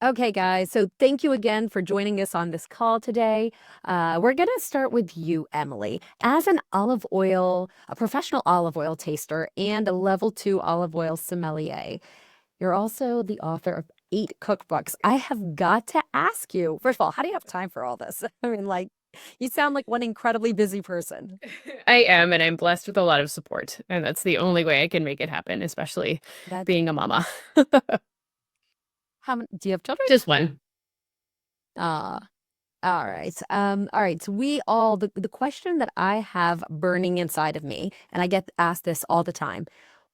Okay, guys. So thank you again for joining us on this call today. We're going to start with you, Emily. As a professional olive oil taster and a level 2 olive oil sommelier, you're also the author of 8 cookbooks. I have got to ask you, first of all, how do you have time for all this? I mean, like, you sound like one incredibly busy person. I am, and I'm blessed with a lot of support, and that's the only way I can make it happen, especially That's being a mama. how many, do you have children? Just one. Uh, all right. All right. So the question that I have burning inside of me, and I get asked this all the time,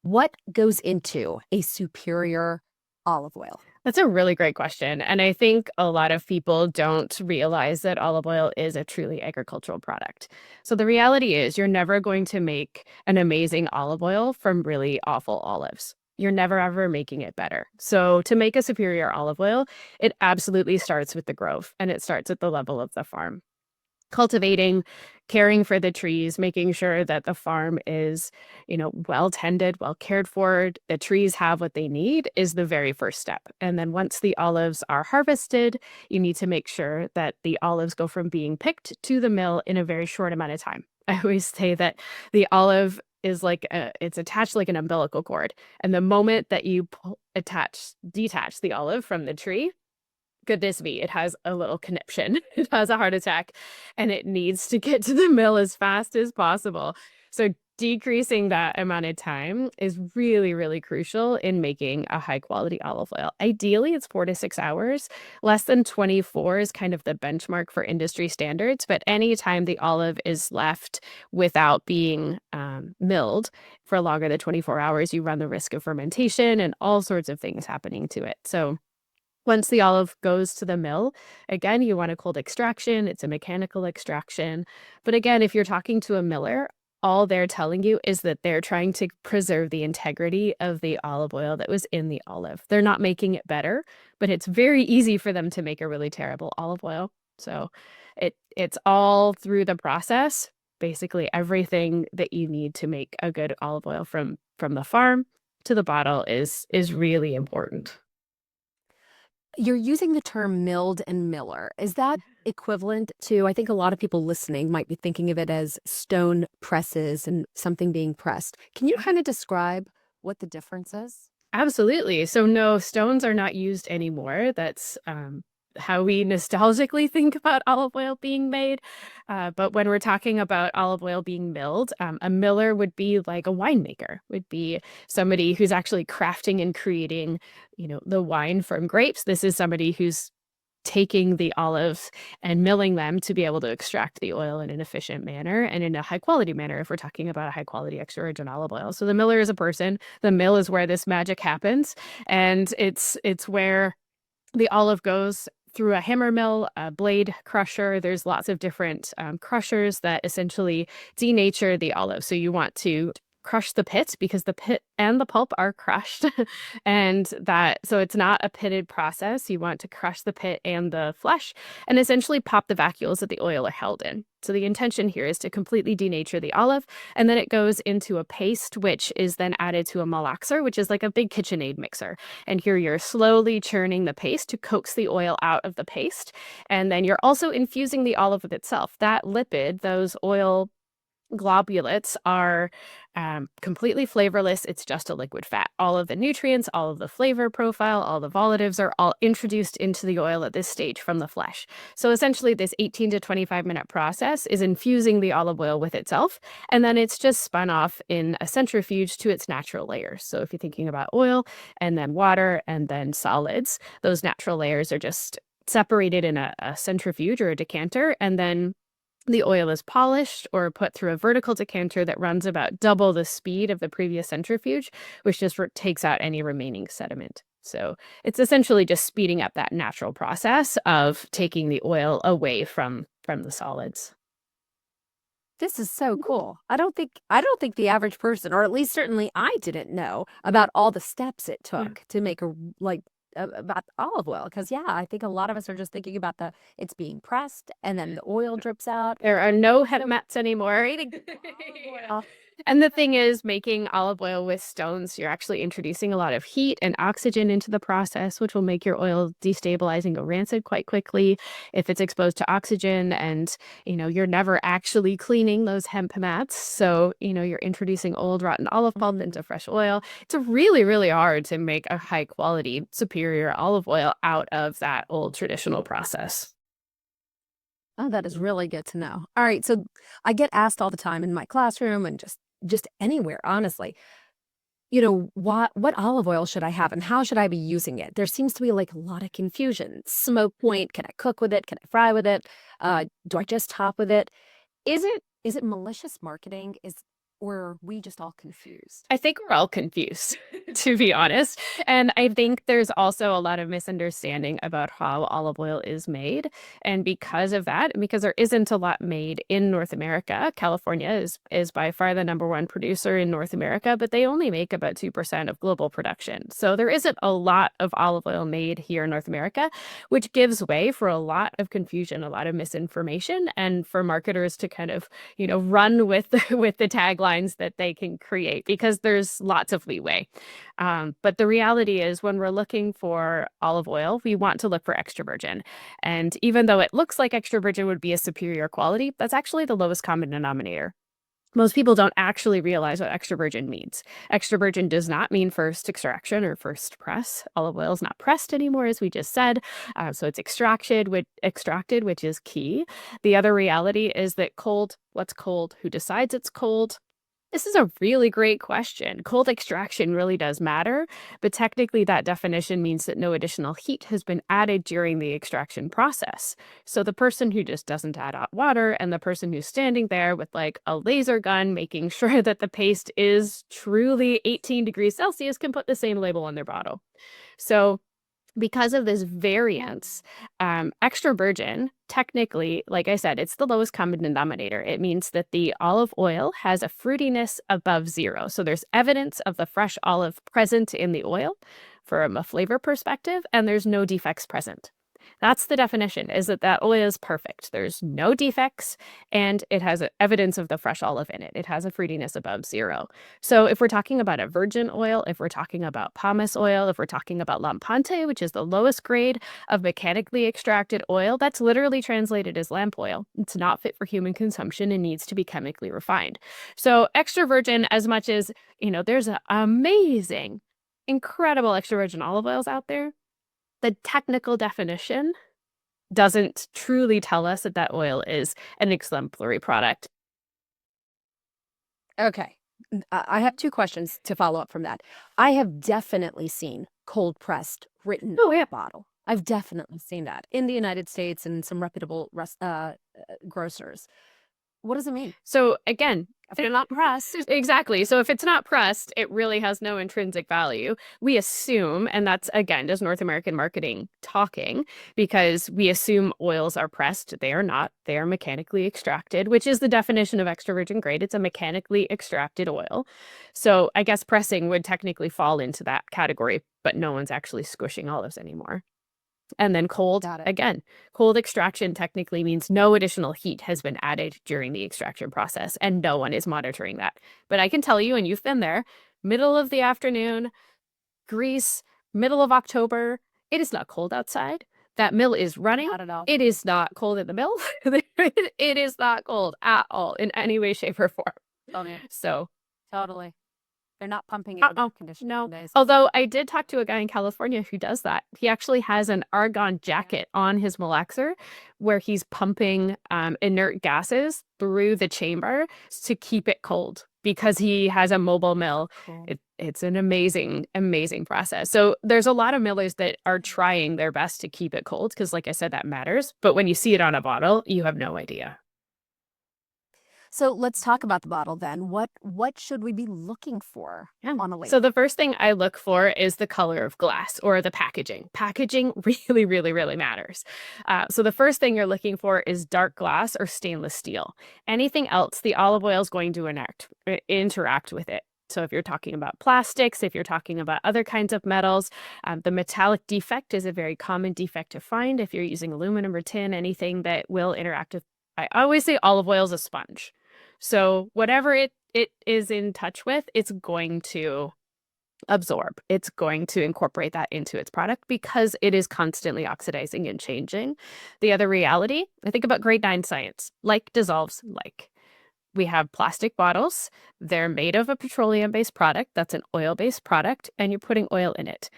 what goes into a superior olive oil? That's a really great question. And I think a lot of people don't realize that olive oil is a truly agricultural product. So the reality is, you're never going to make an amazing olive oil from really awful olives. You're never ever making it better. So to make a superior olive oil, it absolutely starts with the grove and it starts at the level of the farm. Cultivating, caring for the trees, making sure that the farm is, well tended, well cared for, the trees have what they need is the very first step. And then once the olives are harvested, you need to make sure that the olives go from being picked to the mill in a very short amount of time. I always say that the olive is it's attached like an umbilical cord. And the moment that you detach the olive from the tree, goodness me, it has a little conniption. It has a heart attack and it needs to get to the mill as fast as possible. So decreasing that amount of time is really, really crucial in making a high quality olive oil. Ideally, it's 4 to 6 hours. Less than 24 is kind of the benchmark for industry standards. But anytime the olive is left without being milled for longer than 24 hours, you run the risk of fermentation and all sorts of things happening to it. So once the olive goes to the mill, again, you want a cold extraction. It's a mechanical extraction. But again, if you're talking to a miller, all they're telling you is that they're trying to preserve the integrity of the olive oil that was in the olive. They're not making it better, but it's very easy for them to make a really terrible olive oil. So it's all through the process. Basically, everything that you need to make a good olive oil from the farm to the bottle is really important. You're using the term milled and miller. Is that equivalent to, I think a lot of people listening might be thinking of it as stone presses and something being pressed. Can you kind of describe what the difference is? Absolutely. So no, stones are not used anymore. That's how we nostalgically think about olive oil being made. But when we're talking about olive oil being milled, a miller would be like a winemaker, would be somebody who's actually crafting and creating, the wine from grapes. This is somebody who's taking the olives and milling them to be able to extract the oil in an efficient manner and in a high quality manner if we're talking about a high quality extra virgin olive oil. So the miller is a person, the mill is where this magic happens, and it's where the olive goes through a hammer mill, a blade crusher. There's lots of different crushers that essentially denature the olive. So you want to crush the pit because the pit and the pulp are crushed. So it's not a pitted process. You want to crush the pit and the flesh and essentially pop the vacuoles that the oil are held in. So the intention here is to completely denature the olive, and then it goes into a paste, which is then added to a malaxer, which is like a big KitchenAid mixer. And here you're slowly churning the paste to coax the oil out of the paste. And then you're also infusing the olive with itself. That lipid, those oil globulates are completely flavorless. It's just a liquid fat. All of the nutrients, all of the flavor profile, all the volatives are all introduced into the oil at this stage from the flesh. So essentially, this 18 to 25-minute process is infusing the olive oil with itself, and then it's just spun off in a centrifuge to its natural layers. So if you're thinking about oil and then water and then solids, those natural layers are just separated in a centrifuge or a decanter, and then the oil is polished or put through a vertical decanter that runs about double the speed of the previous centrifuge, which just takes out any remaining sediment. So it's essentially just speeding up that natural process of taking the oil away from the solids. This is so cool. I don't think the average person, or at least certainly I didn't know about all the steps it Yeah. took to make about olive oil. Because yeah, I think a lot of us are just thinking about it's being pressed and then the oil drips out. There are no head mats anymore. Eating Olive Yeah. oil. And the thing is, making olive oil with stones, you're actually introducing a lot of heat and oxygen into the process, which will make your oil destabilize and go rancid quite quickly if it's exposed to oxygen. And, you're never actually cleaning those hemp mats. So, you're introducing old rotten olive pulp into fresh oil. It's really, really hard to make a high quality, superior olive oil out of that old traditional process. Oh, that is really good to know. All right, so I get asked all the time in my classroom and just anywhere, honestly. What olive oil should I have and how should I be using it? There seems to be like a lot of confusion. Smoke point, can I cook with it? Can I fry with it? Do I just top with it? Is it malicious marketing? Or are we just all confused? I think we're all confused, to be honest. And I think there's also a lot of misunderstanding about how olive oil is made. And because of that, and because there isn't a lot made in North America, California is by far the #1 producer in North America, but they only make about 2% of global production. So there isn't a lot of olive oil made here in North America, which gives way for a lot of confusion, a lot of misinformation, and for marketers to kind of, run with with the taglines that they can create because there's lots of leeway. But the reality is, when we're looking for olive oil, we want to look for extra virgin. And even though it looks like extra virgin would be a superior quality, that's actually the lowest common denominator. Most people don't actually realize what extra virgin means. Extra virgin does not mean first extraction or first press. Olive oil is not pressed anymore, as we just said. So it's extracted, which is key. The other reality is that cold, what's cold? Who decides it's cold? This is a really great question. Cold extraction really does matter, but technically that definition means that no additional heat has been added during the extraction process. So the person who just doesn't add hot water and the person who's standing there with like a laser gun making sure that the paste is truly 18 degrees Celsius can put the same label on their bottle. So because of this variance, extra virgin, technically, like I said, it's the lowest common denominator. It means that the olive oil has a fruitiness above 0. So there's evidence of the fresh olive present in the oil from a flavor perspective, and there's no defects present. That's the definition, is that oil is perfect. There's no defects, and it has evidence of the fresh olive in it. It has a fruitiness above 0. So if we're talking about a virgin oil, if we're talking about pomace oil, if we're talking about lampante, which is the lowest grade of mechanically extracted oil, that's literally translated as lamp oil. It's not fit for human consumption and needs to be chemically refined. So extra virgin, as much as, there's an amazing, incredible extra virgin olive oils out there, the technical definition doesn't truly tell us that that oil is an exemplary product. Okay. I have 2 questions to follow up from that. I have definitely seen cold pressed written Oh, yeah. bottle. I've definitely seen that in the United States and some reputable grocers. What does it mean? So again, If they're not pressed. exactly. So if it's not pressed, it really has no intrinsic value. We assume, and that's again just North American marketing talking, because we assume oils are pressed. They are not. They are mechanically extracted, which is the definition of extra virgin grade. It's a mechanically extracted oil. So I guess pressing would technically fall into that category, but no one's actually squishing olives anymore. And then cold, again, cold extraction technically means no additional heat has been added during the extraction process, and no one is monitoring that. But I can tell you, and you've been there, middle of the afternoon, Greece, middle of October, it is not cold outside. That mill is running. Not at all. It is not cold in the mill. It is not cold at all in any way, shape, or form. Oh, yeah. So Totally. They're not pumping it with conditioning no. days. Although I did talk to a guy in California who does that. He actually has an argon jacket on his malaxer where he's pumping inert gases through the chamber to keep it cold because he has a mobile mill. Cool. It's an amazing, amazing process. So there's a lot of millers that are trying their best to keep it cold because, like I said, that matters. But when you see it on a bottle, you have no idea. So let's talk about the bottle then. What should we be looking for on a label? So the first thing I look for is the color of glass or the packaging. Packaging really, really, really matters. So the first thing you're looking for is dark glass or stainless steel. Anything else, the olive oil is going to interact with it. So if you're talking about plastics, if you're talking about other kinds of metals, the metallic defect is a very common defect to find. If you're using aluminum or tin, anything that will interact with, I always say olive oil is a sponge. So whatever it it is in touch with, it's going to absorb. It's going to incorporate that into its product because it is constantly oxidizing and changing. The other reality, I think about grade 9 science, like dissolves like. We have plastic bottles. They're made of a petroleum-based product. That's an oil-based product, and you're putting oil in it.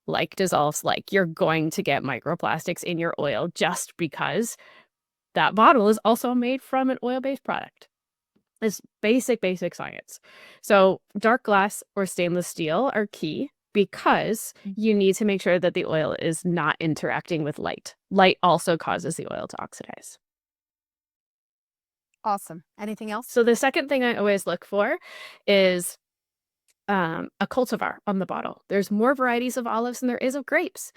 Like dissolves like. You're going to get microplastics in your oil just because that bottle is also made from an oil-based product. It's basic science. So dark glass or stainless steel are key because you need to make sure that the oil is not interacting with light. Light also causes the oil to oxidize. Awesome. Anything else? So the second thing I always look for is a cultivar on the bottle. There's more varieties of olives than there is of grapes.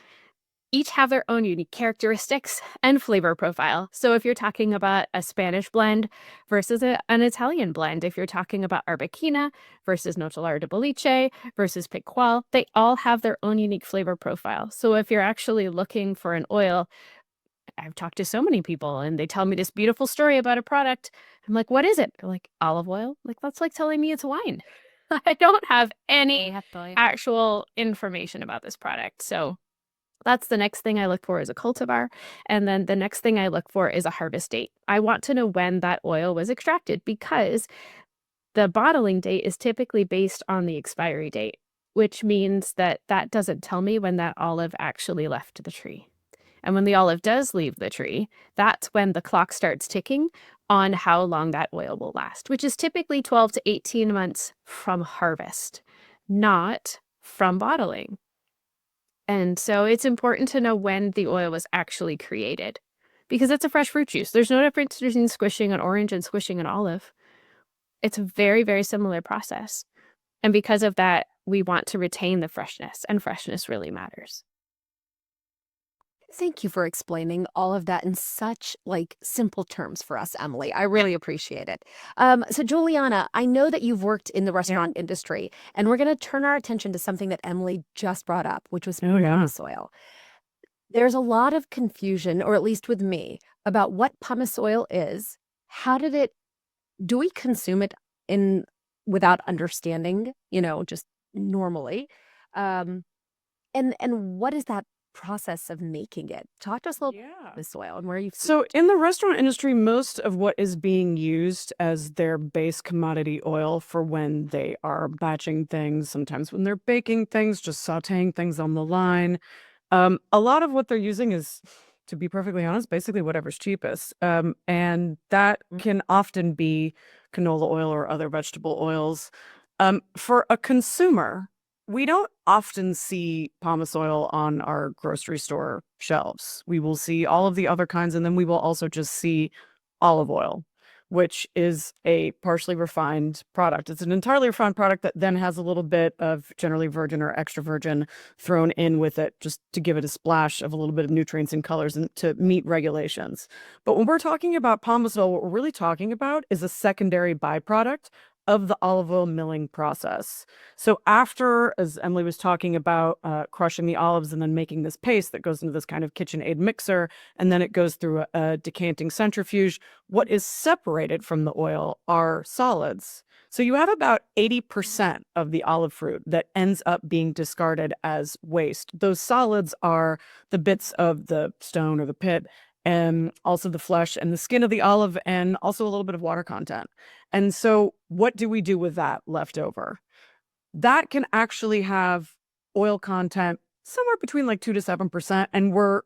Each have their own unique characteristics and flavor profile. So if you're talking about a Spanish blend versus an Italian blend, if you're talking about Arbequina versus Notalar de Boliche versus Picual, they all have their own unique flavor profile. So if you're actually looking for an oil, I've talked to so many people and they tell me this beautiful story about a product. I'm like, what is it? They're like, olive oil. Like, that's like telling me it's wine. I don't have any actual information about this product. So that's the next thing I look for is a cultivar. And then the next thing I look for is a harvest date. I want to know when that oil was extracted because the bottling date is typically based on the expiry date, which means that that doesn't tell me when that olive actually left the tree. And when the olive does leave the tree, that's when the clock starts ticking on how long that oil will last, which is typically 12 to 18 months from harvest, not from bottling. And so it's important to know when the oil was actually created because it's a fresh fruit juice. There's no difference between squishing an orange and squishing an olive. It's a very similar process. And because of that, we want to retain the freshness, and freshness really matters. Thank you for explaining all of that in such simple terms for us, Emily. I really appreciate it. So Giuliana, I know that you've worked in the restaurant industry, and we're going to turn our attention to something that Emily just brought up, which was pumice oil. There's a lot of confusion, or at least with me, about what pumice oil is. Do we consume it without understanding, just normally? Um, and what is that process of making it? Talk to us a little bit about this oil and where you've So in the restaurant industry, most of what is being used as their base commodity oil for when they are batching things, sometimes when they're baking things, just sauteing things on the line. A lot of what they're using is, to be perfectly honest, basically whatever's cheapest. And that can often be canola oil or other vegetable oils. For a consumer, we don't often see pumice oil on our grocery store shelves. We will see all of the other kinds, and then we will also just see olive oil, which is a partially refined product. It's an entirely refined product that then has a little bit of generally virgin or extra virgin thrown in with it just to give it a splash of a little bit of nutrients and colors and to meet regulations. But when we're talking about pumice oil, what we're really talking about is a secondary byproduct of the olive oil milling process. So after, as Emily was talking about, crushing the olives and then making this paste that goes into this kind of KitchenAid mixer, and then it goes through a decanting centrifuge, what is separated from the oil are solids. So you have about 80% of the olive fruit that ends up being discarded as waste. Those solids are the bits of the stone or the pit, and also the flesh and the skin of the olive, and also a little bit of water content. And so what do we do with that leftover? That can actually have oil content somewhere between 2 to 7%. And we're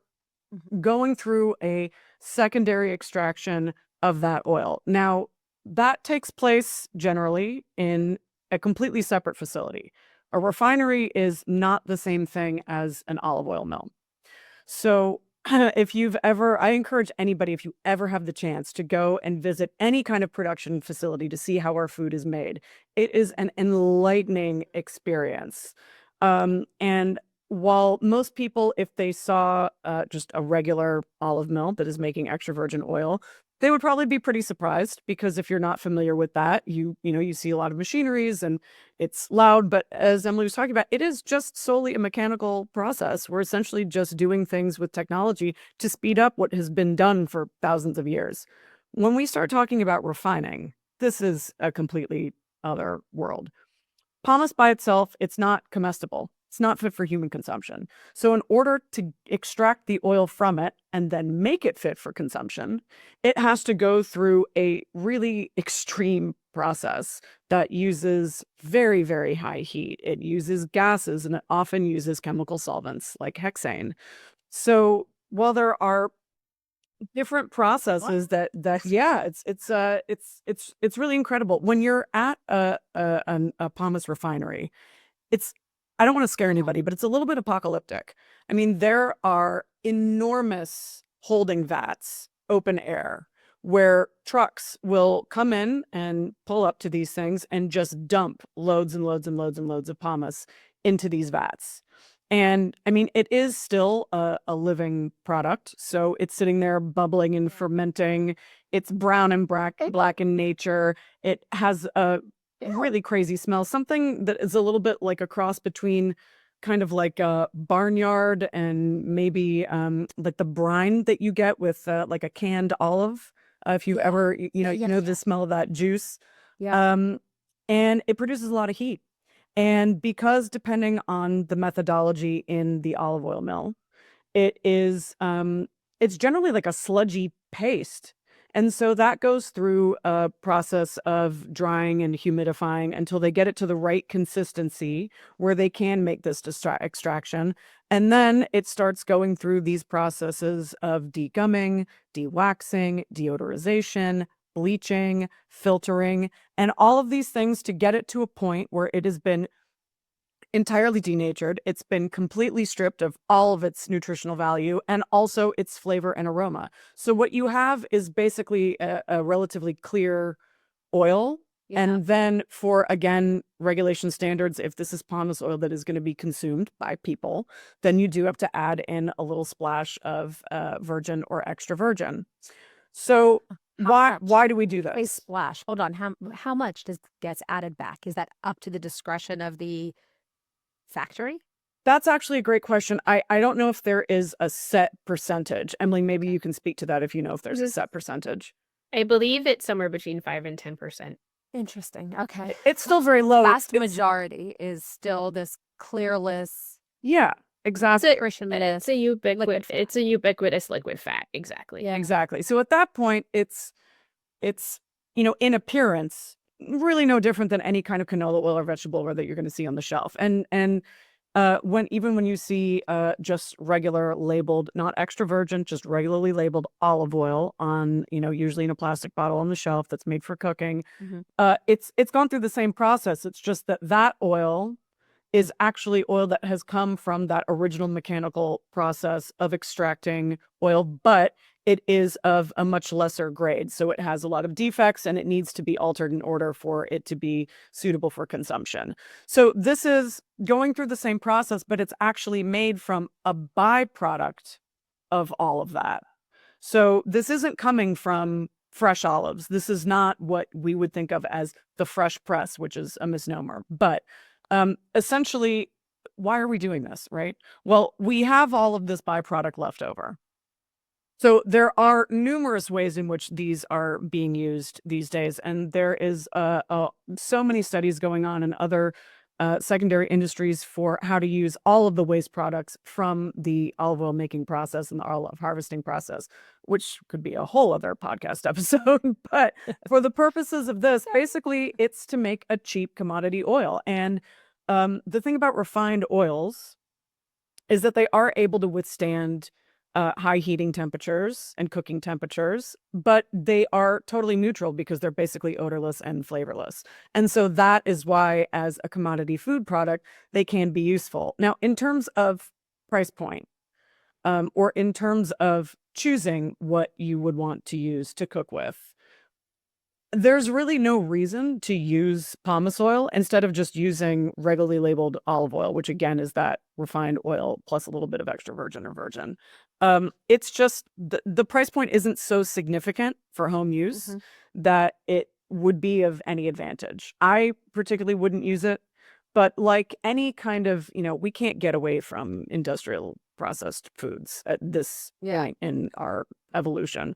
going through a secondary extraction of that oil. Now, that takes place generally in a completely separate facility. A refinery is not the same thing as an olive oil mill. So I encourage anybody, if you ever have the chance, to go and visit any kind of production facility to see how our food is made. It is an enlightening experience. And while most people, if they saw just a regular olive mill that is making extra virgin oil, they would probably be pretty surprised, because if you're not familiar with that, you see a lot of machineries and it's loud. But as Emily was talking about, it is just solely a mechanical process. We're essentially just doing things with technology to speed up what has been done for thousands of years. When we start talking about refining, this is a completely other world. Pomace by itself, it's not comestible. It's not fit for human consumption. So in order to extract the oil from it and then make it fit for consumption, it has to go through a really extreme process that uses very, very high heat. It uses gases and it often uses chemical solvents like hexane. So while there are different processes that yeah, it's really incredible when you're at a pomace refinery. It's I don't want to scare anybody, but it's a little bit apocalyptic. I mean, there are enormous holding vats, open air, where trucks will come in and pull up to these things and just dump loads and loads and loads and loads of pomace into these vats. And I mean, it is still a living product. So it's sitting there bubbling and fermenting. It's brown and black in nature. It has a really crazy smell, something that is a little bit like a cross between kind of like a barnyard and maybe like the brine that you get with like a canned olive. If you ever, you know the smell of that juice. Yeah. And it produces a lot of heat. And because depending on the methodology in the olive oil mill, it is it's generally like a sludgy paste. And so that goes through a process of drying and humidifying until they get it to the right consistency where they can make this extraction. And then it starts going through these processes of degumming, dewaxing, deodorization, bleaching, filtering, and all of these things to get it to a point where it has been entirely denatured. It's been completely stripped of all of its nutritional value and also its flavor and aroma. So what you have is basically a relatively clear oil. Yeah. And then for, again, regulation standards, if this is pomace oil that is going to be consumed by people, then you do have to add in a little splash of virgin or extra virgin. So why do we do A this? splash. Hold on. How much gets added back? Is that up to the discretion of the factory? That's actually a great question. I don't know if there is a set percentage. Emily, maybe you can speak to that if you know if there's a set percentage. I believe it's somewhere between 5 and 10%. Interesting. Okay. It's still very low. Vast majority is still this clearless. Yeah, exactly. It's a ubiquitous liquid fat. Exactly. Yeah. Exactly. So at that point, it's in appearance, really no different than any kind of canola oil or vegetable oil that you're going to see on the shelf. And when you see just regular labeled, not extra virgin, just regularly labeled olive oil on, usually in a plastic bottle on the shelf that's made for cooking, it's gone through the same process. It's just that oil is actually oil that has come from that original mechanical process of extracting oil, but it is of a much lesser grade. So it has a lot of defects and it needs to be altered in order for it to be suitable for consumption. So this is going through the same process, but it's actually made from a byproduct of all of that. So this isn't coming from fresh olives. This is not what we would think of as the fresh press, which is a misnomer. But essentially, why are we doing this, right? Well, we have all of this byproduct left over. So there are numerous ways in which these are being used these days, and there is so many studies going on in other secondary industries for how to use all of the waste products from the olive oil making process and the olive harvesting process, which could be a whole other podcast episode. But for the purposes of this, basically, it's to make a cheap commodity oil. And the thing about refined oils is that they are able to withstand high heating temperatures and cooking temperatures, but they are totally neutral because they're basically odorless and flavorless. And so that is why, as a commodity food product, they can be useful. Now, in terms of price point, or in terms of choosing what you would want to use to cook with, there's really no reason to use pomace oil instead of just using regularly labeled olive oil, which again is that refined oil plus a little bit of extra virgin or virgin. It's just the price point isn't so significant for home use that it would be of any advantage. I particularly wouldn't use it, but like any kind of, we can't get away from industrial processed foods at this Yeah. point in our evolution.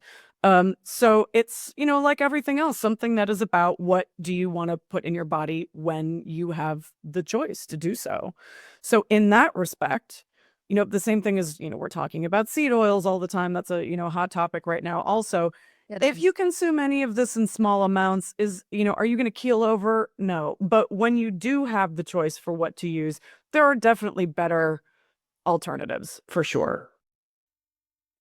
So it's, like everything else, something that is about what do you want to put in your body when you have the choice to do so. So in that respect, the same thing as, we're talking about seed oils all the time. That's a, hot topic right now. Also, if you consume any of this in small amounts, are you going to keel over? No. But when you do have the choice for what to use, there are definitely better alternatives for sure.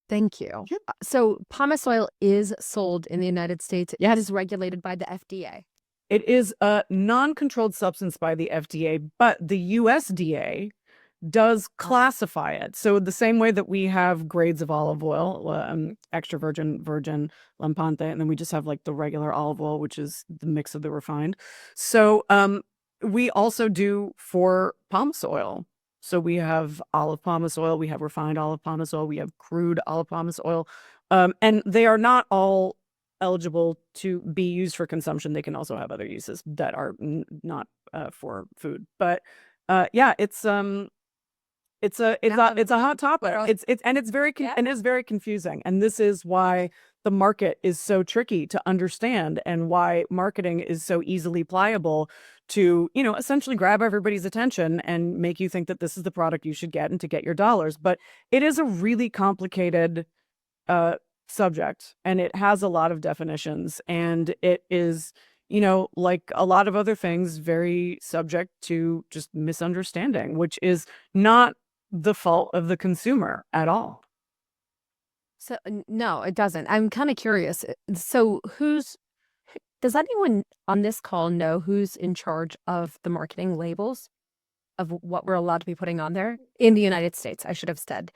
Thank you. So pumice oil is sold in the United States. It is regulated by the FDA. It is a non-controlled substance by the FDA, but the USDA does classify it. So the same way that we have grades of olive oil, extra virgin, virgin, lampante, and then we just have like the regular olive oil, which is the mix of the refined. So we also do for pumice oil. So we have olive pumice oil, we have refined olive pumice oil, we have crude olive pumice oil, and they are not all eligible to be used for consumption. They can also have other uses that are not for food. But yeah, it's a hot topic. It's very confusing. And this is why the market is so tricky to understand and why marketing is so easily pliable to, essentially grab everybody's attention and make you think that this is the product you should get and to get your dollars. But it is a really complicated subject, and it has a lot of definitions, and it is, like a lot of other things, very subject to just misunderstanding, which is not the fault of the consumer at all. So no, it doesn't. I'm kind of curious. So does anyone on this call know who's in charge of the marketing labels of what we're allowed to be putting on there in the United States? I should have said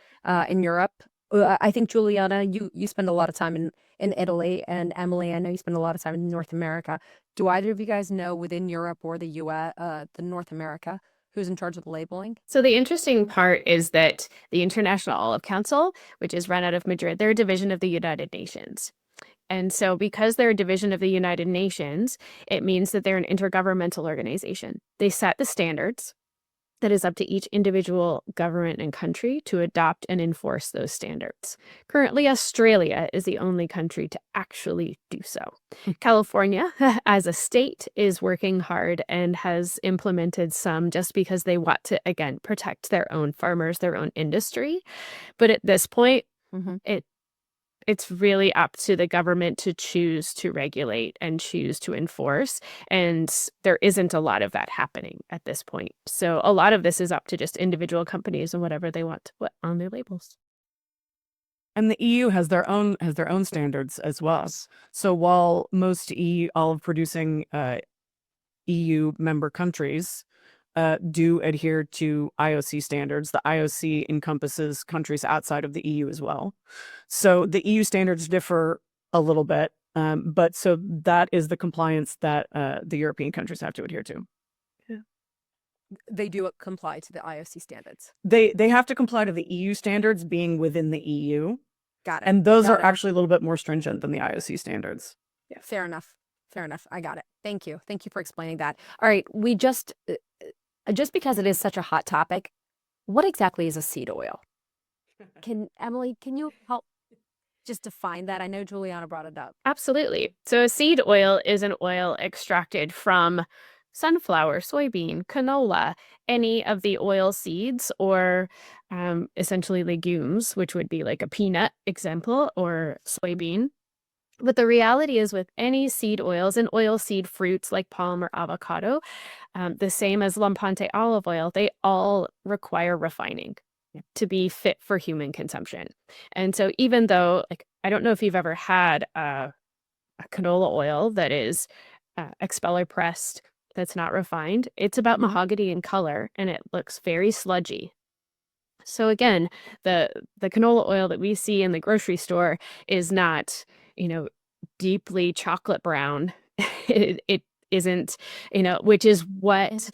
in Europe. I think Giuliana, you spend a lot of time in Italy, and Emily, I know you spend a lot of time in North America. Do either of you guys know within Europe or the US, the North America, who's in charge of the labeling? So the interesting part is that the International Olive Council, which is run out of Madrid, they're a division of the United Nations. And so because they're a division of the United Nations, it means that they're an intergovernmental organization. They set the standards that is up to each individual government and country to adopt and enforce those standards. Currently, Australia is the only country to actually do so. California, as a state, is working hard and has implemented some just because they want to, again, protect their own farmers, their own industry. But at this point, it's really up to the government to choose to regulate and choose to enforce. And there isn't a lot of that happening at this point. So a lot of this is up to just individual companies and whatever they want to put on their labels. And the EU has their own standards as well. So while most olive producing EU member countries do adhere to IOC standards, the IOC encompasses countries outside of the EU as well. So the EU standards differ a little bit, but so that is the compliance that the European countries have to adhere to. They do comply to the IOC standards. They have to comply to the EU standards being within the EU. Got it. And those are actually a little bit more stringent than the IOC standards. Yeah. Fair enough. I got it. Thank you for explaining that. All right, we just because it is such a hot topic, what exactly is a seed oil? Emily, can you help just define that? I know Giuliana brought it up. Absolutely. So a seed oil is an oil extracted from sunflower, soybean, canola, any of the oil seeds, or essentially legumes, which would be like a peanut example or soybean. But the reality is with any seed oils and oil seed fruits like palm or avocado, the same as lampante olive oil, they all require refining to be fit for human consumption. And so even though, like, I don't know if you've ever had a canola oil that is expeller pressed, that's not refined, it's about mahogany in color and it looks very sludgy. So again, the canola oil that we see in the grocery store is not, deeply chocolate brown. It isn't, which is what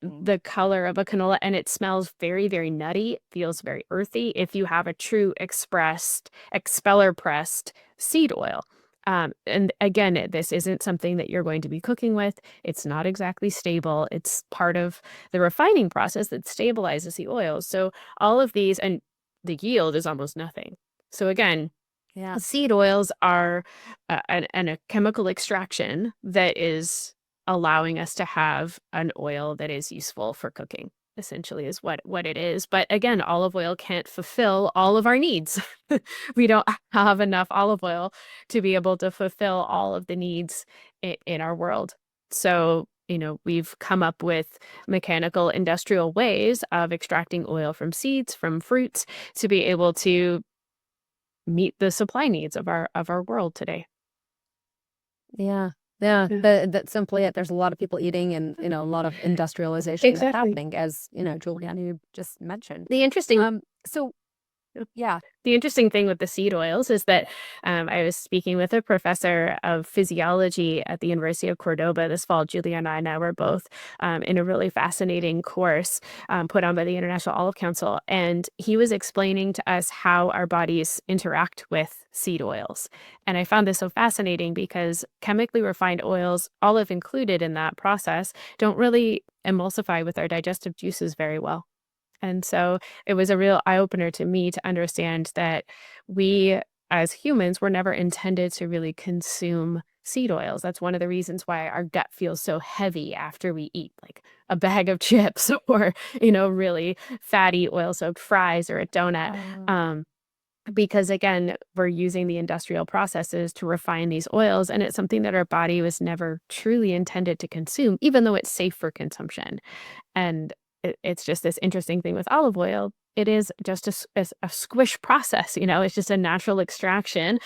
the color of a canola, and it smells very, very nutty, feels very earthy if you have a true expeller pressed seed oil. And again, this isn't something that you're going to be cooking with. It's not exactly stable. It's part of the refining process that stabilizes the oils. So all of these, and the yield is almost nothing. So again, Yeah. seed oils are a chemical extraction that is allowing us to have an oil that is useful for cooking, essentially is what it is. But again, olive oil can't fulfill all of our needs. We don't have enough olive oil to be able to fulfill all of the needs in our world. So, we've come up with mechanical industrial ways of extracting oil from seeds, from fruits, to be able to meet the supply needs of our world today. Yeah. Yeah. Yeah. That's simply it. There's a lot of people eating and, a lot of industrialization that's Exactly. happening, as, Juliana, you just mentioned. The interesting So yeah. The interesting thing with the seed oils is that I was speaking with a professor of physiology at the University of Cordoba this fall. Giuliana and I were both in a really fascinating course put on by the International Olive Council. And he was explaining to us how our bodies interact with seed oils. And I found this so fascinating because chemically refined oils, olive included in that process, don't really emulsify with our digestive juices very well. And so it was a real eye opener to me to understand that we as humans were never intended to really consume seed oils. That's one of the reasons why our gut feels so heavy after we eat like a bag of chips or, really fatty oil soaked fries or a donut. Because again, we're using the industrial processes to refine these oils, and it's something that our body was never truly intended to consume, even though it's safe for consumption. And it's just this interesting thing with olive oil. It is just a squish process, it's just a natural extraction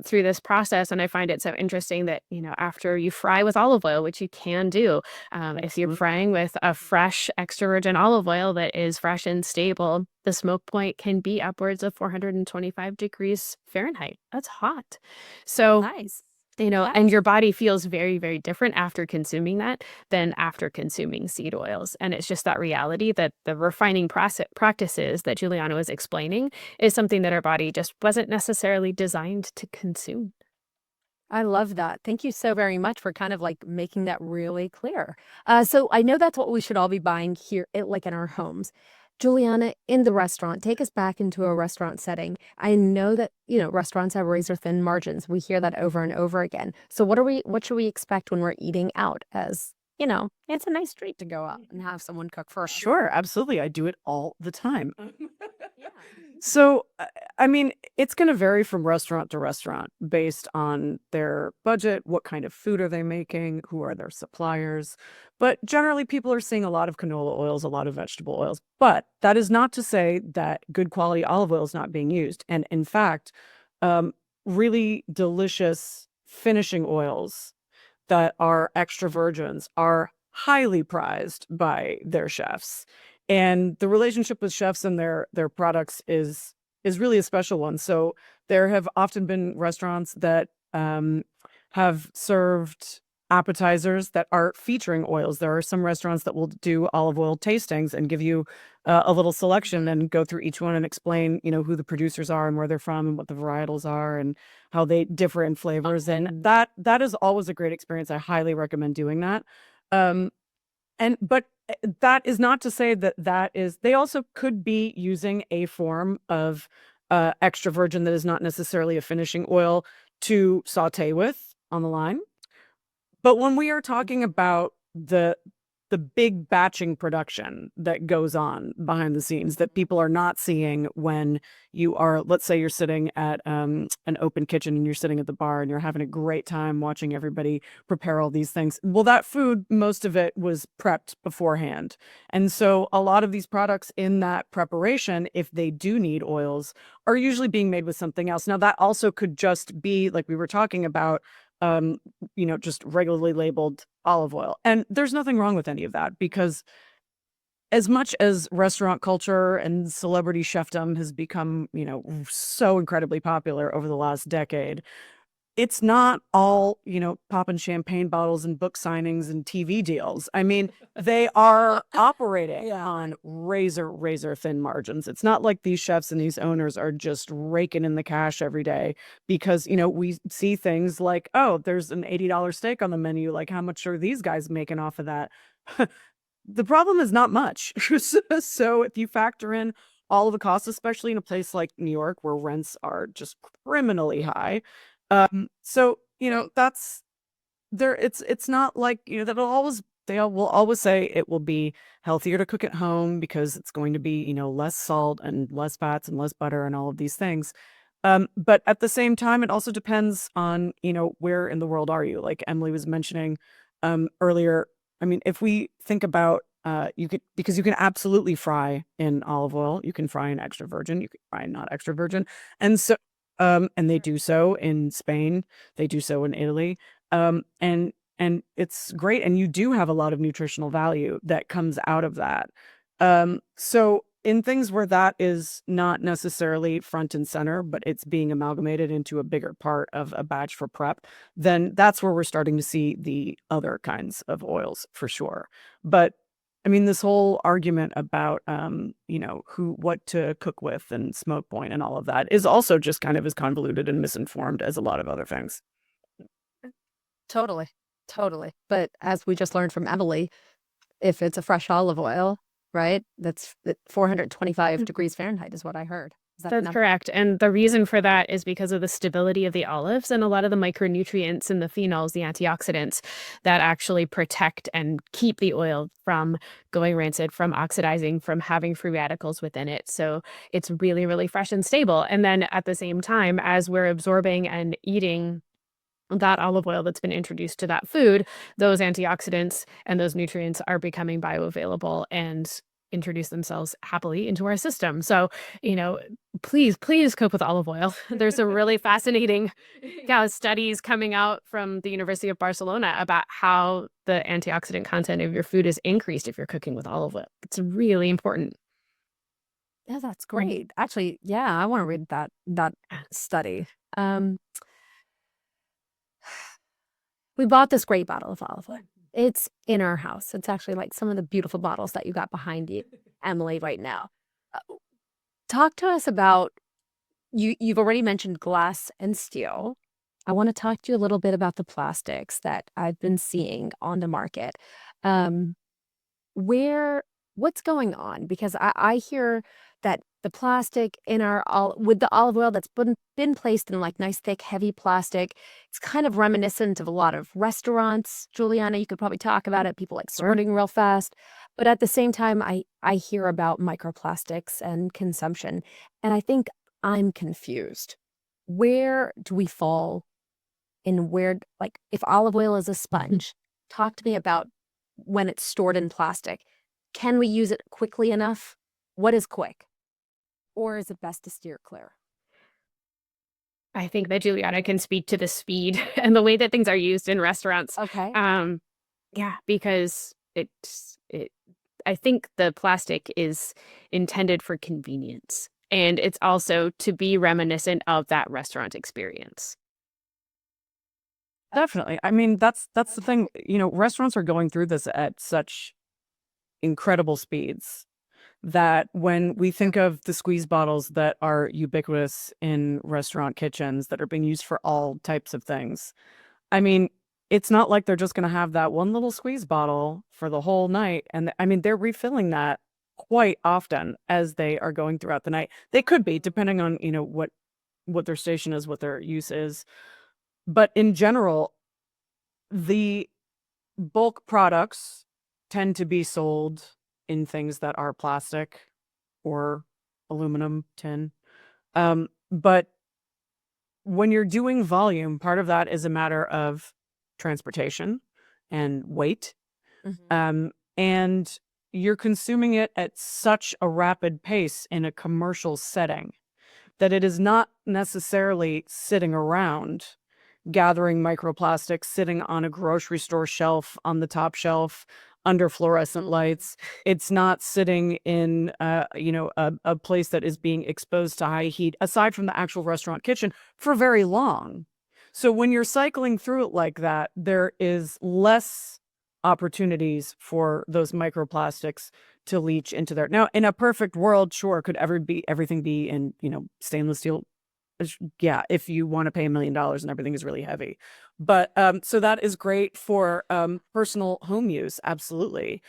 through this process. And I find it so interesting that, after you fry with olive oil, which you can do, if you're frying with a fresh extra virgin olive oil that is fresh and stable, the smoke point can be upwards of 425 degrees Fahrenheit. That's hot. So Nice. and your body feels very, very different after consuming that than after consuming seed oils. And it's just that reality that the refining practices that Giuliana was explaining is something that our body just wasn't necessarily designed to consume. I love that. Thank you so very much for kind of like making that really clear. So I know that's what we should all be buying here, like in our homes. Juliana, in the restaurant, take us back into a restaurant setting. I know that, restaurants have razor thin margins. We hear that over and over again. So what should we expect when we're eating out, as, it's a nice treat to go out and have someone cook for us. Sure, absolutely. I do it all the time. Yeah. So, I mean, it's going to vary from restaurant to restaurant based on their budget, what kind of food are they making, who are their suppliers. But generally, people are seeing a lot of canola oils, a lot of vegetable oils. But that is not to say that good quality olive oil is not being used. And in fact, really delicious finishing oils that are extra virgins are highly prized by their chefs. And the relationship with chefs and their products is really a special one. So there have often been restaurants that have served appetizers that are featuring oils. There are some restaurants that will do olive oil tastings and give you a little selection and go through each one and explain, who the producers are and where they're from and what the varietals are and how they differ in flavors. And that is always a great experience. I highly recommend doing that. But that is not to say that is, they also could be using a form of extra virgin that is not necessarily a finishing oil to saute with on the line. But when we are talking about the big batching production that goes on behind the scenes that people are not seeing when you are, let's say you're sitting at an open kitchen and you're sitting at the bar and you're having a great time watching everybody prepare all these things. Well, that food, most of it was prepped beforehand. And so a lot of these products in that preparation, if they do need oils, are usually being made with something else. Now, that also could just be, like we were talking about, just regularly labeled olive oil. And there's nothing wrong with any of that, because as much as restaurant culture and celebrity chefdom has become, so incredibly popular over the last decade, it's not all, popping champagne bottles and book signings and TV deals. I mean, they are operating on razor thin margins. It's not like these chefs and these owners are just raking in the cash every day because, we see things like, oh, there's an $80 steak on the menu. Like, how much are these guys making off of that? The problem is not much. So if you factor in all of the costs, especially in a place like New York where rents are just criminally high. So, that's there. It's not like, they will always say it will be healthier to cook at home because it's going to be, less salt and less fats and less butter and all of these things. But at the same time, it also depends on, where in the world are you? Like Emily was mentioning earlier. I mean, if we think about because you can absolutely fry in olive oil, you can fry in extra virgin, you can fry in not extra virgin. And so and they do so in Spain, they do so in Italy. And it's great. And you do have a lot of nutritional value that comes out of that. So in things where that is not necessarily front and center, but it's being amalgamated into a bigger part of a batch for prep, then that's where we're starting to see the other kinds of oils for sure. But I mean, this whole argument about, what to cook with and smoke point and all of that is also just kind of as convoluted and misinformed as a lot of other things. Totally. Totally. But as we just learned from Emily, if it's a fresh olive oil, right, that's 425 degrees Fahrenheit is what I heard. Is that the That's number? correct. And the reason for that is because of the stability of the olives and a lot of the micronutrients and the phenols, the antioxidants that actually protect and keep the oil from going rancid, from oxidizing, from having free radicals within it. So it's really, really fresh and stable. And then at the same time, as we're absorbing and eating that olive oil that's been introduced to that food, those antioxidants and those nutrients are becoming bioavailable and introduce themselves happily into our system. So, please, please cook with olive oil. There's some really fascinating studies coming out from the University of Barcelona about how the antioxidant content of your food is increased if you're cooking with olive oil. It's really important. Yeah, that's great. Actually, yeah, I want to read that study. We bought this great bottle of olive oil. It's in our house. It's actually like some of the beautiful bottles that you got behind you, Emily, right now. Talk to us about you've already mentioned glass and steel. I want to talk to you a little bit about the plastics that I've been seeing on the market. Um, where what's going on? Because I hear that the plastic in with the olive oil that's been placed in like nice thick heavy plastic, it's kind of reminiscent of a lot of restaurants. Juliana, you could probably talk about it. People like sorting real fast, but at the same time, I hear about microplastics and consumption, and I think I'm confused. Where do we fall in like if olive oil is a sponge? Talk to me about when it's stored in plastic. Can we use it quickly enough? What is quick? Or is it best to steer clear? I think that Giuliana can speak to the speed and the way that things are used in restaurants. Okay. Yeah, because I think the plastic is intended for convenience, and it's also to be reminiscent of that restaurant experience. Definitely. I mean, that's the thing. Restaurants are going through this at such incredible speeds that when we think of the squeeze bottles that are ubiquitous in restaurant kitchens that are being used for all types of things, I mean, it's not like they're just going to have that one little squeeze bottle for the whole night. And I mean, they're refilling that quite often as they are going throughout the night. They could be, depending on, what their station is, what their use is. But in general, the bulk products tend to be sold in things that are plastic or aluminum, tin. But when you're doing volume, part of that is a matter of transportation and weight. And you're consuming it at such a rapid pace in a commercial setting that it is not necessarily sitting around gathering microplastics sitting on a grocery store shelf on the top shelf under fluorescent lights. It's not sitting in a place that is being exposed to high heat aside from the actual restaurant kitchen for very long. So when you're cycling through it like that, there is less opportunities for those microplastics to leach into there. Now, in a perfect world, sure, could everything be in, stainless steel? Yeah, if you want to pay $1 million and everything is really heavy. But so that is great for personal home use, absolutely.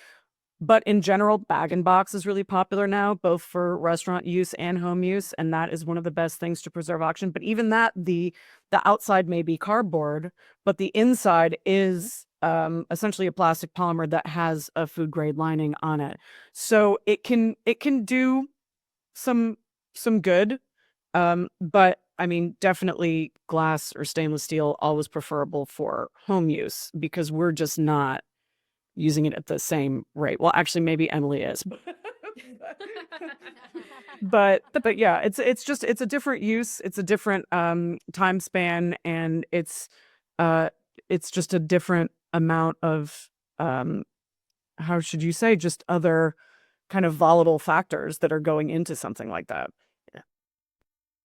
But in general, bag and box is really popular now, both for restaurant use and home use, and that is one of the best things to preserve oxygen. But even that, the outside may be cardboard, but the inside is essentially a plastic polymer that has a food grade lining on it. So it can do some good, but I mean, definitely glass or stainless steel always preferable for home use because we're just not using it at the same rate. Well, actually, maybe Emily is. But yeah, it's a different use. It's a different time span, and it's just a different amount of how should you say, just other kind of volatile factors that are going into something like that.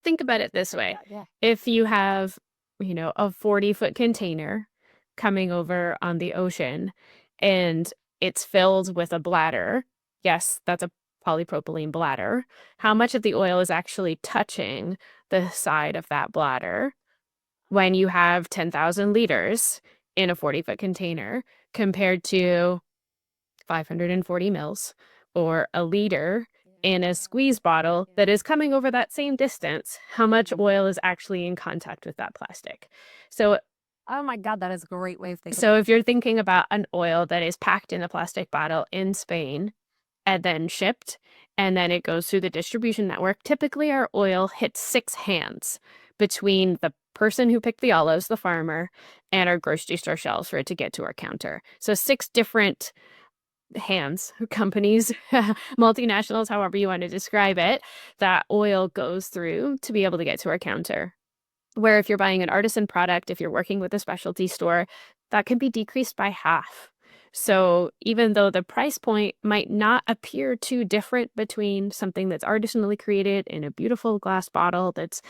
Think about it this way. Yeah. If you have, a 40-foot container coming over on the ocean and it's filled with a bladder, yes, that's a polypropylene bladder. How much of the oil is actually touching the side of that bladder when you have 10,000 liters in a 40-foot container compared to 540 mils or a liter in a squeeze bottle that is coming over that same distance? How much oil is actually in contact with that plastic? So, Oh my God, that is a great way of thinking. so if you're thinking about an oil that is packed in a plastic bottle in Spain and then shipped, and then it goes through the distribution network, typically our oil hits 6 hands between the person who picked the olives, the farmer, and our grocery store shelves for it to get to our counter. So 6 different hands, companies, multinationals, however you want to describe it, that oil goes through to be able to get to our counter. Where if you're buying an artisan product, if you're working with a specialty store, that can be decreased by half. So even though the price point might not appear too different between something that's artisanally created in a beautiful glass bottle that's,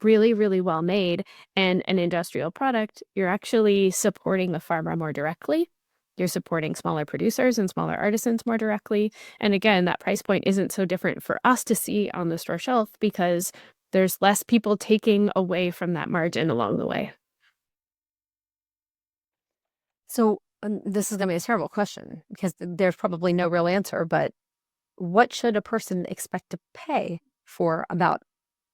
really, really well made and an industrial product, you're actually supporting the farmer more directly. You're supporting smaller producers and smaller artisans more directly. And again, that price point isn't so different for us to see on the store shelf because there's less people taking away from that margin along the way. So this is going to be a terrible question because there's probably no real answer, but what should a person expect to pay for about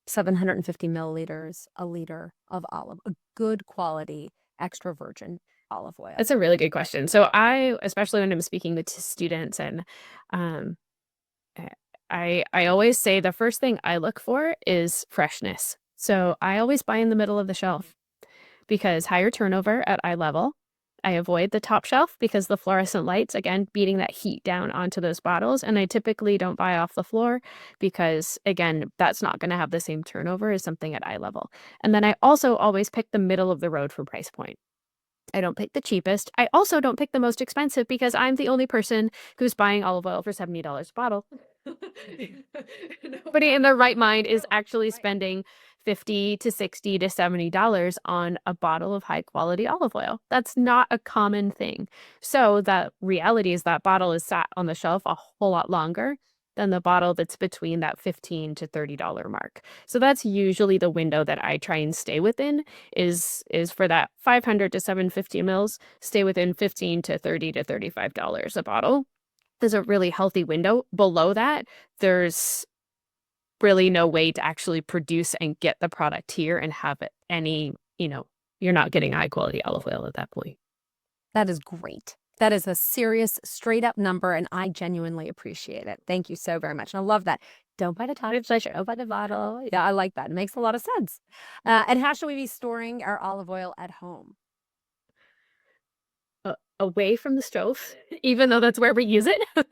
750 milliliters, a liter of a good quality extra virgin olive oil? That's a really good question. So I, especially when I'm speaking to students, and I always say the first thing I look for is freshness. So I always buy in the middle of the shelf because higher turnover at eye level. I avoid the top shelf because the fluorescent lights, again, beating that heat down onto those bottles. And I typically don't buy off the floor because, again, that's not going to have the same turnover as something at eye level. And then I also always pick the middle of the road for price point. I don't pick the cheapest. I also don't pick the most expensive because I'm the only person who's buying olive oil for $70 a bottle. Nobody in their right mind is actually spending $50 to $60 to $70 on a bottle of high quality olive oil. That's not a common thing. So the reality is that bottle is sat on the shelf a whole lot longer than the bottle that's between that $15 to $30 mark. So that's usually the window that I try and stay within is for that 500 to 750 mils, stay within $15 to $30 to $35 a bottle. There's a really healthy window. Below that, there's really no way to actually produce and get the product here and have it any, you're not getting high quality olive oil at that point. That is great. That is a serious, straight up number, and I genuinely appreciate it. Thank you so very much. And I love that. Don't buy the top, don't buy the bottle. Yeah, I like that. It makes a lot of sense. And how should we be storing our olive oil at home? Away from the stove, even though that's where we use it.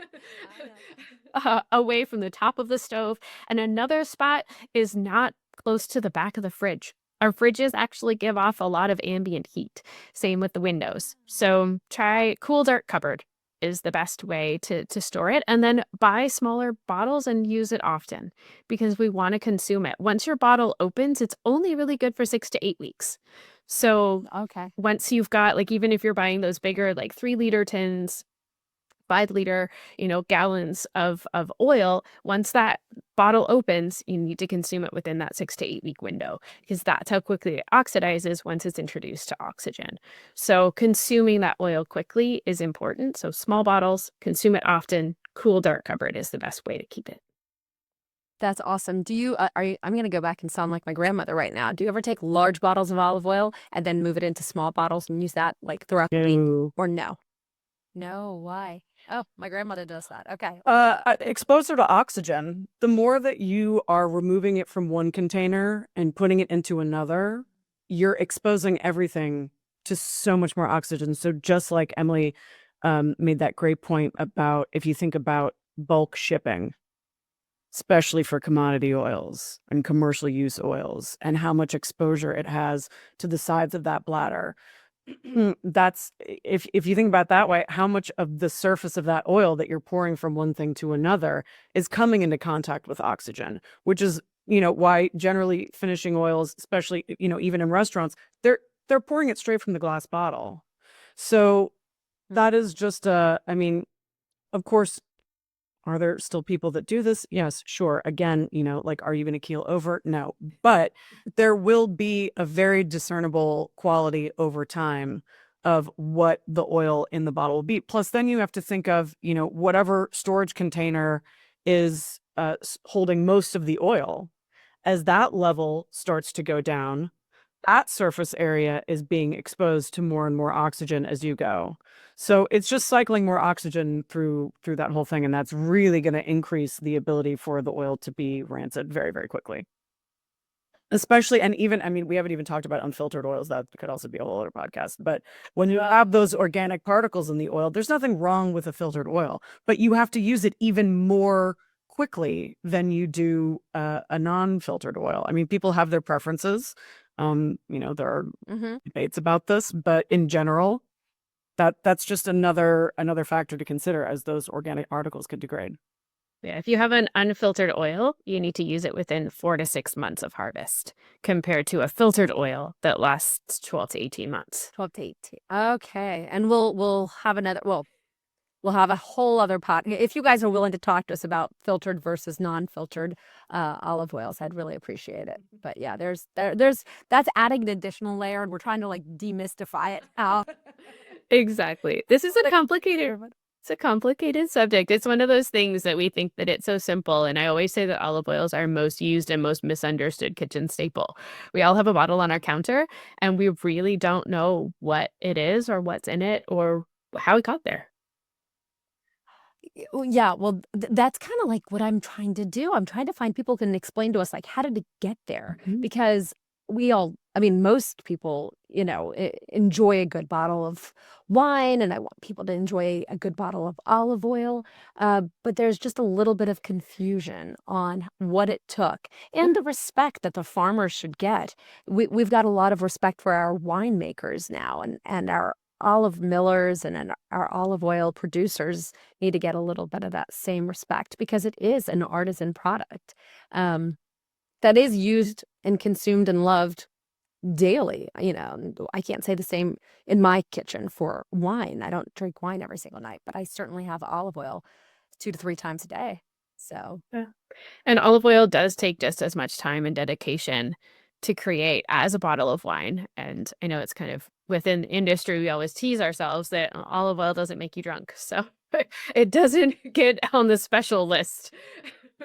Away from the top of the stove. And another spot is not close to the back of the fridge. Our fridges actually give off a lot of ambient heat. Same with the windows. So try cool, dark cupboard is the best way to store it. And then buy smaller bottles and use it often because we want to consume it. Once your bottle opens, it's only really good for 6 to 8 weeks. So okay, once you've got, like, even if you're buying those bigger, like 3-liter tins, 5 liter, gallons of oil, once that bottle opens, you need to consume it within that 6 to 8 week window, because that's how quickly it oxidizes once it's introduced to oxygen. So consuming that oil quickly is important. So small bottles, consume it often, cool, dark cupboard is the best way to keep it. That's awesome. Do you, I'm going to go back and sound like my grandmother right now. Do you ever take large bottles of olive oil and then move it into small bottles and use that like throughout the week? No. Or no? No, why? Oh, my grandmother does that. Okay. Exposure to oxygen. The more that you are removing it from one container and putting it into another, you're exposing everything to so much more oxygen. So just like Emily made that great point about if you think about bulk shipping, especially for commodity oils and commercial use oils, and how much exposure it has to the sides of that bladder. That's if you think about it that way, how much of the surface of that oil that you're pouring from one thing to another is coming into contact with oxygen, which is, why generally finishing oils, especially, even in restaurants, they're pouring it straight from the glass bottle. So that is just I mean, of course, are there still people that do this? Yes, sure. Again, like, are you going to keel over? No. But there will be a very discernible quality over time of what the oil in the bottle will be. Plus, then you have to think of, whatever storage container is holding most of the oil. As that level starts to go down, that surface area is being exposed to more and more oxygen as you go. So it's just cycling more oxygen through that whole thing, and that's really going to increase the ability for the oil to be rancid very, very quickly. Especially, and even, I mean, we haven't even talked about unfiltered oils. That could also be a whole other podcast. But when you have those organic particles in the oil, there's nothing wrong with a filtered oil, but you have to use it even more quickly than you do a non-filtered oil. I mean, people have their preferences. There are debates about this, but in general, that's just another factor to consider as those organic particles could degrade. Yeah, if you have an unfiltered oil, you need to use it within 4 to 6 months of harvest, compared to a filtered oil that lasts 12 to 18 months. 12 to 18. Okay. And we'll have we'll have a whole other pot. If you guys are willing to talk to us about filtered versus non-filtered olive oils, I'd really appreciate it. But yeah, there's that's adding an additional layer, and we're trying to like demystify it now. Exactly. This is a complicated subject. It's one of those things that we think that it's so simple. And I always say that olive oils are most used and most misunderstood kitchen staple. We all have a bottle on our counter, and we really don't know what it is or what's in it or how it got there. Yeah, well, that's kind of like what I'm trying to do. I'm trying to find people who can explain to us, like, how did it get there? Because most people, enjoy a good bottle of wine, and I want people to enjoy a good bottle of olive oil. But there's just a little bit of confusion on what it took and the respect that the farmers should get. We've got a lot of respect for our winemakers now, and our olive millers and our olive oil producers need to get a little bit of that same respect, because it is an artisan product that is used and consumed and loved daily. I can't say the same in my kitchen for wine. I don't drink wine every single night, but I certainly have olive oil 2 to 3 times a day. So Yeah. And olive oil does take just as much time and dedication to create as a bottle of wine. And I know it's kind of within industry, we always tease ourselves that olive oil doesn't make you drunk. So it doesn't get on the special list.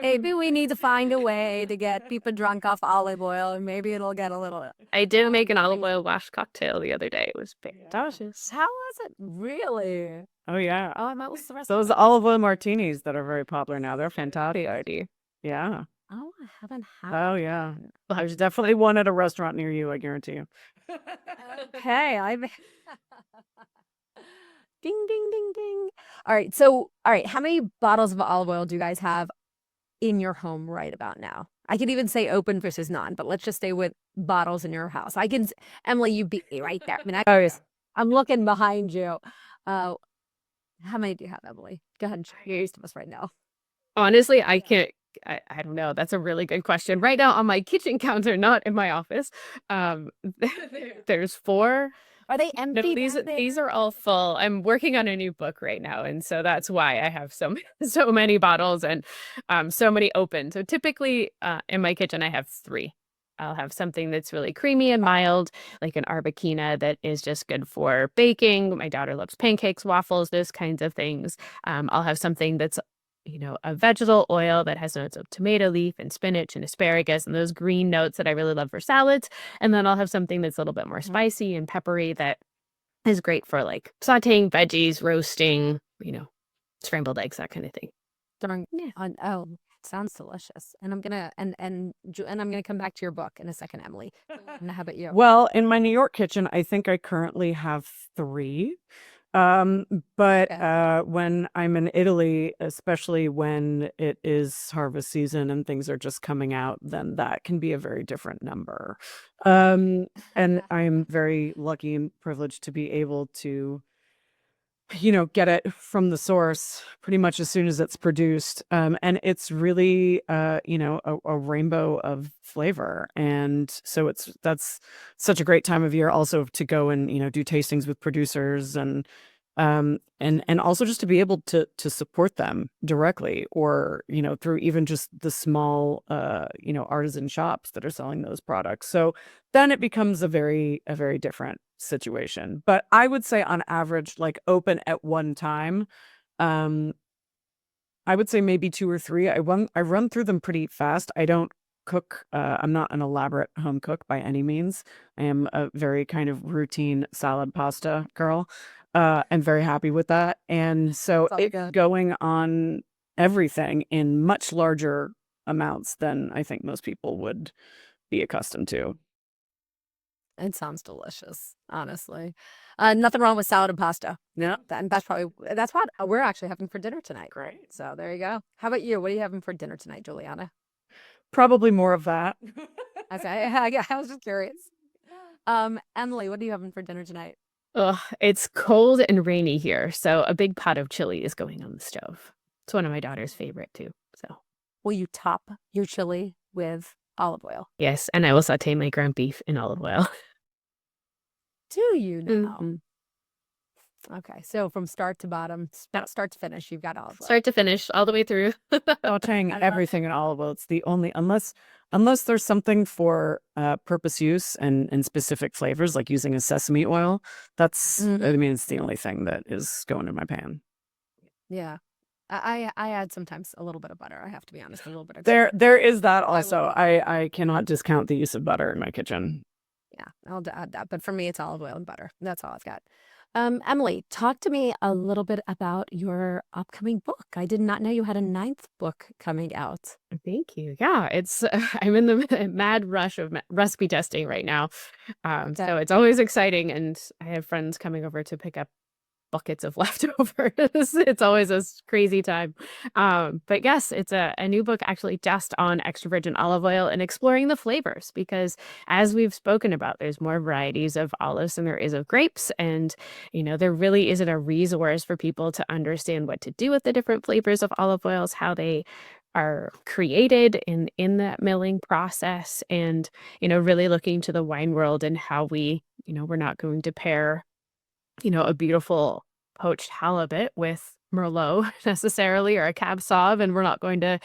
maybe we need to find a way to get people drunk off olive oil, and maybe it'll get a little. I did make an olive oil wash cocktail the other day. It was delicious. How was it? Really? Oh yeah. Oh, I might list the rest. Those olive oil martinis that are very popular now, they're fantastic. Yeah. Oh, I haven't had. Oh yeah. Well, there's definitely one at a restaurant near you, I guarantee you. Okay, ding, ding, ding, ding. All right. How many bottles of olive oil do you guys have in your home right about now? I could even say open versus non, but let's just stay with bottles in your house. Emily, you beat me right there. I mean, I'm looking behind you. How many do you have, Emily? Go ahead and share your to us right now. Honestly, I can't. I don't know. That's a really good question. Right now on my kitchen counter, not in my office, there's 4 Are they No, empty these down there? these are all full. I'm working on a new book right now, and so that's why I have so many bottles and so many open. So typically in my kitchen I have 3. I'll have something that's really creamy and mild, like an arbequina that is just good for baking. My daughter loves pancakes, waffles, those kinds of things. I'll have something that's a vegetal oil that has notes of tomato leaf and spinach and asparagus and those green notes that I really love for salads. And then I'll have something that's a little bit more spicy and peppery that is great for like sauteing veggies, roasting, scrambled eggs, that kind of thing. During Yeah. oh, sounds delicious. And I'm gonna and I'm gonna come back to your book in a second, Emily. And how about you? Well, in my New York kitchen, I think I currently have 3. But Okay. when I'm in Italy, especially when it is harvest season and things are just coming out, then that can be a very different number. And I'm very lucky and privileged to be able to get it from the source pretty much as soon as it's produced. And it's really, a rainbow of flavor. And so that's such a great time of year also to go and, do tastings with producers and also just to be able to support them directly or, through even just the small, artisan shops that are selling those products. So then it becomes a very different situation. But I would say on average, like open at one time, um, I would say maybe 2 or 3. I run through them pretty fast. I don't cook. I'm not an elaborate home cook by any means. I am a very kind of routine salad pasta girl. And very happy with that. And so Sounds it's good. going on everything in much larger amounts than I think most people would be accustomed to. It sounds delicious, honestly. Nothing wrong with salad and pasta. Yeah. And that's what we're actually having for dinner tonight. Great. So there you go. How about you? What are you having for dinner tonight, Giuliana? Probably more of that. Okay, I was just curious. Emily, what are you having for dinner tonight? Ugh, it's cold and rainy here, so a big pot of chili is going on the stove. It's one of my daughter's favorite too. So Will you top your chili with olive oil? yes, and I will saute my ground beef in olive oil. Do you know? Mhm. Okay, so from start to bottom, start to finish, you've got olive oil. Start to finish, all the way through. Sauteing everything in olive oil. It's the only unless there's something for purpose use and specific flavors, like using a sesame oil. That's I mean, it's the only thing that is going in my pan. Yeah. I add sometimes a little bit of butter. I have to be honest, a little bit of There is that will also. be- I cannot discount the use of butter in my kitchen. Yeah, add that. But for me, it's olive oil and butter. That's all I've got. Emily, talk to me a little bit about your upcoming book. I did not know you had a 9th book coming out. Thank you. Yeah, it's I'm in the mad rush of recipe testing right now. So it's always exciting, and I have friends coming over to pick up buckets of leftovers. It's always a crazy time. But yes, it's a new book actually just on extra virgin olive oil and exploring the flavors because as we've spoken about, there's more varieties of olives than there is of grapes. And, there really isn't a resource for people to understand what to do with the different flavors of olive oils, how they are created in that milling process and, really looking to the wine world and how we're not going to pair a beautiful poached halibut with Merlot necessarily or a Cab Sauv, and we're not going to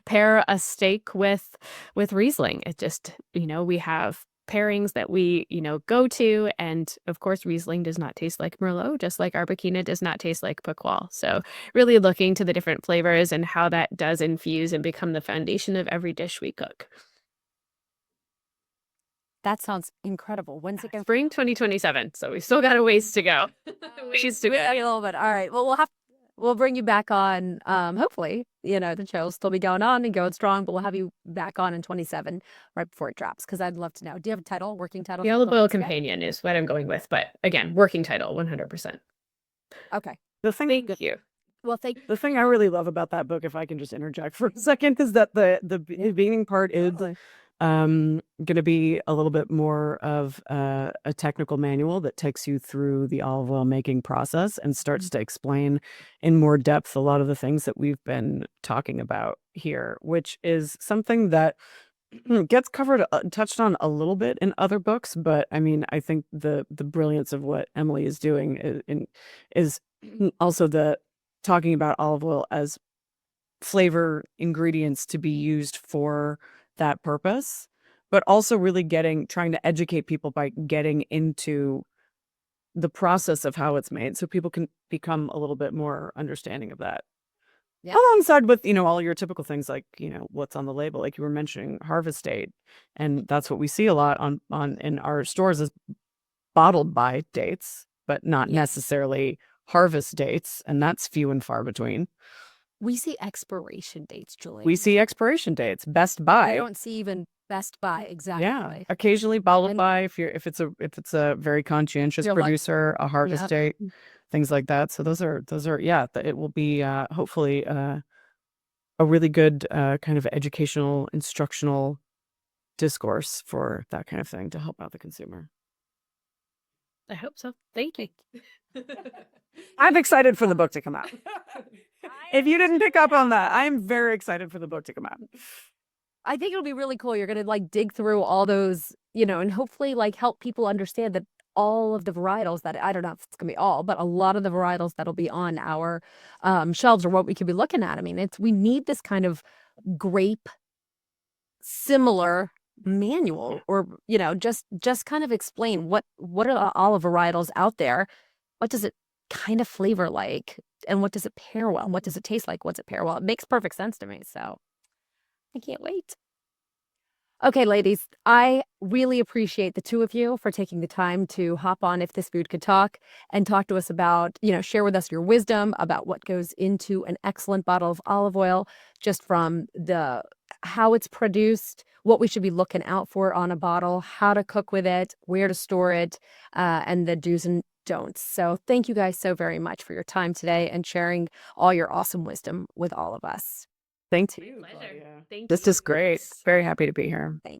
pair a steak with Riesling. It just, we have pairings that we, go to. And of course, Riesling does not taste like Merlot, just like Arbequina does not taste like Piquois. So really looking to the different flavors and how that does infuse and become the foundation of every dish we cook. That sounds incredible. When's it going? Spring 2027. So we still got a ways to go. Ways to A go. little bit. All right. Well, we'll bring you back on. Hopefully, the show will still be going on and going strong, but we'll have you back on in 27 right before it drops because I'd love to know. Do you have a title, working title? The Olive Oil Companion is what I'm going with, but again, working title 100%. Okay. Thank you. Well, The thing I really love about that book, if I can just interject for a second, is that the beginning part is going to be a little bit more of a technical manual that takes you through the olive oil making process and starts to explain in more depth a lot of the things that we've been talking about here, which is something that gets covered, touched on a little bit in other books, but I mean, I think the brilliance of what Emily is doing is also the talking about olive oil as flavor ingredients to be used for that purpose, but also really trying to educate people by getting into the process of how it's made so people can become a little bit more understanding of that. Yeah. Alongside with, all your typical things like, what's on the label, like you were mentioning harvest date. And that's what we see a lot on in our stores is bottled by dates, but not Yes. necessarily harvest dates. And that's few and far between. We see expiration dates, Julie. We see expiration dates, best We by. don't see even best by, exactly. Yeah. Occasionally bottled And- by if it's a very conscientious You're like- producer, a harvest Yep. date, things like that. So those are it will be hopefully a really good kind of educational, instructional discourse for that kind of thing to help out the consumer. I hope so. Thank you. I'm excited for the book to come out. If you didn't pick up on that, I'm very excited for the book to come out. I think it'll be really cool. You're going to like dig through all those, and hopefully like help people understand that all of the varietals that I don't know if it's going to be all, but a lot of the varietals that'll be on our shelves or what we could be looking at. I mean, we need this kind of grape similar manual or, just kind of explain what are all the varietals out there? What does it kind of flavor like? And what does it pair well? What does it taste like? What's it pair well? It makes perfect sense to me. So I can't wait. Okay, ladies, I really appreciate the two of you for taking the time to hop on If This Food Could Talk and talk to us about, share with us your wisdom about what goes into an excellent bottle of olive oil, just from how it's produced, what we should be looking out for on a bottle, how to cook with it, where to store it, and the do's and don'ts. So thank you guys so very much for your time today and sharing all your awesome wisdom with all of us. Thank you. Pleasure. Claudia. Thank This you. is great. Very happy to be here. Thank